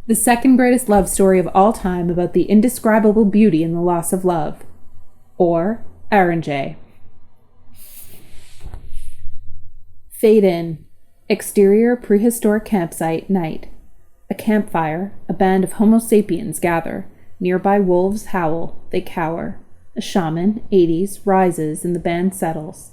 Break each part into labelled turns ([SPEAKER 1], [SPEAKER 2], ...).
[SPEAKER 1] The second greatest love story of all time about the indescribable beauty and the loss of love. Or ARINJAY. Fade in. Exterior prehistoric campsite, night. A campfire, a band of Homo sapiens gather. Nearby wolves howl, they cower. A shaman, 80s, rises and the band settles.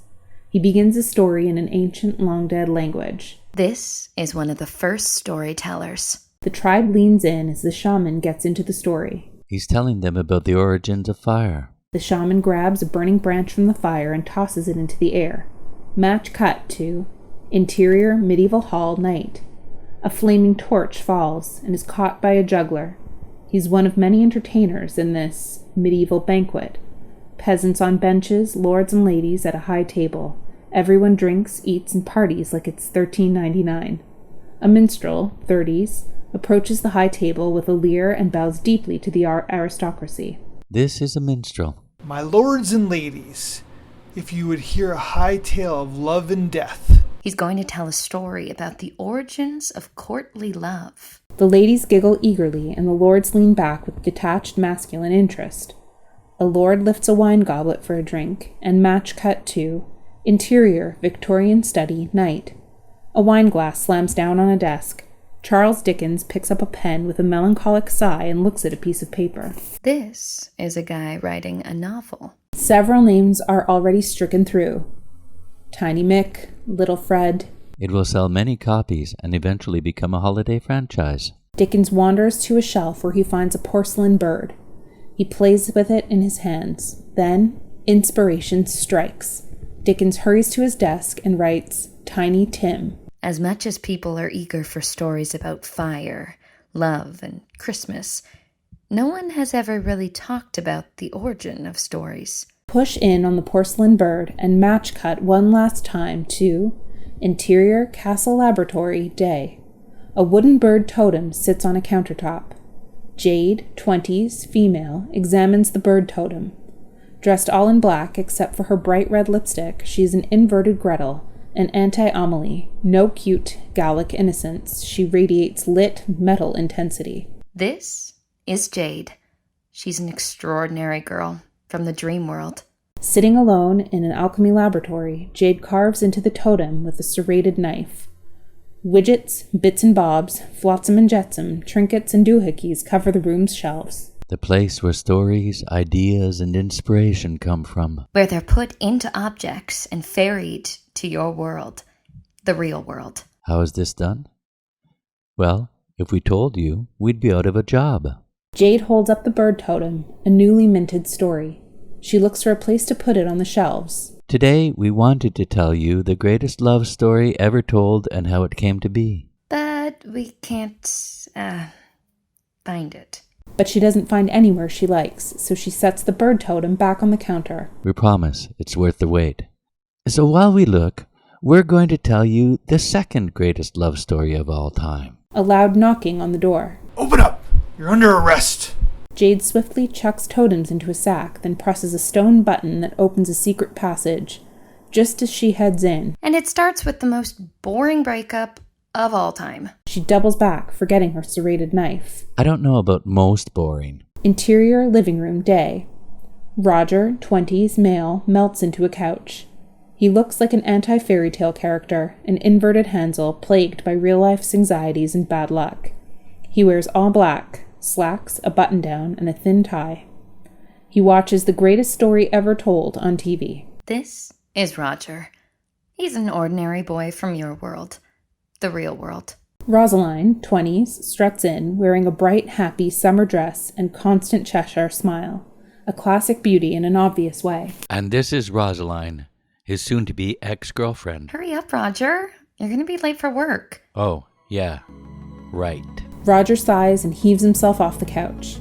[SPEAKER 1] He begins a story in an ancient, long-dead language.
[SPEAKER 2] This is one of the first storytellers.
[SPEAKER 1] The tribe leans in as the shaman gets into the story.
[SPEAKER 3] He's telling them about the origins of fire.
[SPEAKER 1] The shaman grabs a burning branch from the fire and tosses it into the air. Match cut to interior medieval hall, night. A flaming torch falls and is caught by a juggler. He's one of many entertainers in this medieval banquet. Peasants on benches, lords and ladies at a high table. Everyone drinks, eats, and parties like it's $13.99. A minstrel, 30s, approaches the high table with a leer and bows deeply to the aristocracy.
[SPEAKER 3] This is a minstrel.
[SPEAKER 4] My lords and ladies, if you would hear a high tale of love and death.
[SPEAKER 2] He's going to tell a story about the origins of courtly love.
[SPEAKER 1] The ladies giggle eagerly, and the lords lean back with detached masculine interest. A lord lifts a wine goblet for a drink, and match cut to interior Victorian study, night. A wine glass slams down on a desk. Charles Dickens picks up a pen with a melancholic sigh and looks at a piece of paper.
[SPEAKER 2] This is a guy writing a novel.
[SPEAKER 1] Several names are already stricken through. Tiny Mick, Little Fred.
[SPEAKER 3] It will sell many copies and eventually become a holiday franchise.
[SPEAKER 1] Dickens wanders to a shelf where he finds a porcelain bird. He plays with it in his hands. Then, inspiration strikes. Dickens hurries to his desk and writes, Tiny Tim.
[SPEAKER 2] As much as people are eager for stories about fire, love, and Christmas, no one has ever really talked about the origin of stories.
[SPEAKER 1] Push in on the porcelain bird and match cut one last time to interior castle laboratory, day. A wooden bird totem sits on a countertop. Jade, 20s, female, examines the bird totem. Dressed all in black except for her bright red lipstick, she is an inverted Gretel, an anti-Amelie, no cute Gallic innocence. She radiates lit metal intensity.
[SPEAKER 2] This is Jade. She's an extraordinary girl from the dream world.
[SPEAKER 1] Sitting alone in an alchemy laboratory, Jade carves into the totem with a serrated knife. Widgets, bits and bobs, flotsam and jetsam, trinkets and doohickeys cover the room's shelves.
[SPEAKER 3] The place where stories, ideas, and inspiration come from.
[SPEAKER 2] Where they're put into objects and ferried to your world, the real world.
[SPEAKER 3] How is this done? Well, if we told you, we'd be out of a job.
[SPEAKER 1] Jade holds up the bird totem, a newly minted story. She looks for a place to put it on the shelves.
[SPEAKER 3] Today, we wanted to tell you the greatest love story ever told and how it came to be.
[SPEAKER 2] But we can't, find it.
[SPEAKER 1] But she doesn't find anywhere she likes, so she sets the bird totem back on the counter.
[SPEAKER 3] We promise it's worth the wait. So while we look, we're going to tell you the second greatest love story of all time.
[SPEAKER 1] A loud knocking on the door.
[SPEAKER 4] Open up! You're under arrest!
[SPEAKER 1] Jade swiftly chucks totems into a sack, then presses a stone button that opens a secret passage, just as she heads in.
[SPEAKER 2] And it starts with the most boring breakup of all time.
[SPEAKER 1] She doubles back, forgetting her serrated knife.
[SPEAKER 3] I don't know about most boring.
[SPEAKER 1] Interior living room, day. Roger, 20s, male, melts into a couch. He looks like an anti-fairy tale character, an inverted Hansel plagued by real-life's anxieties and bad luck. He wears all black, slacks, a button-down, and a thin tie. He watches the greatest story ever told on TV.
[SPEAKER 2] This is Roger. He's an ordinary boy from your world, the real world.
[SPEAKER 1] Rosaline, 20s, struts in, wearing a bright, happy summer dress and constant Cheshire smile. A classic beauty in an obvious way.
[SPEAKER 3] And this is Rosaline, his soon-to-be ex-girlfriend.
[SPEAKER 2] Hurry up, Roger. You're going to be late for work.
[SPEAKER 3] Oh, yeah. Right.
[SPEAKER 1] Roger sighs and heaves himself off the couch.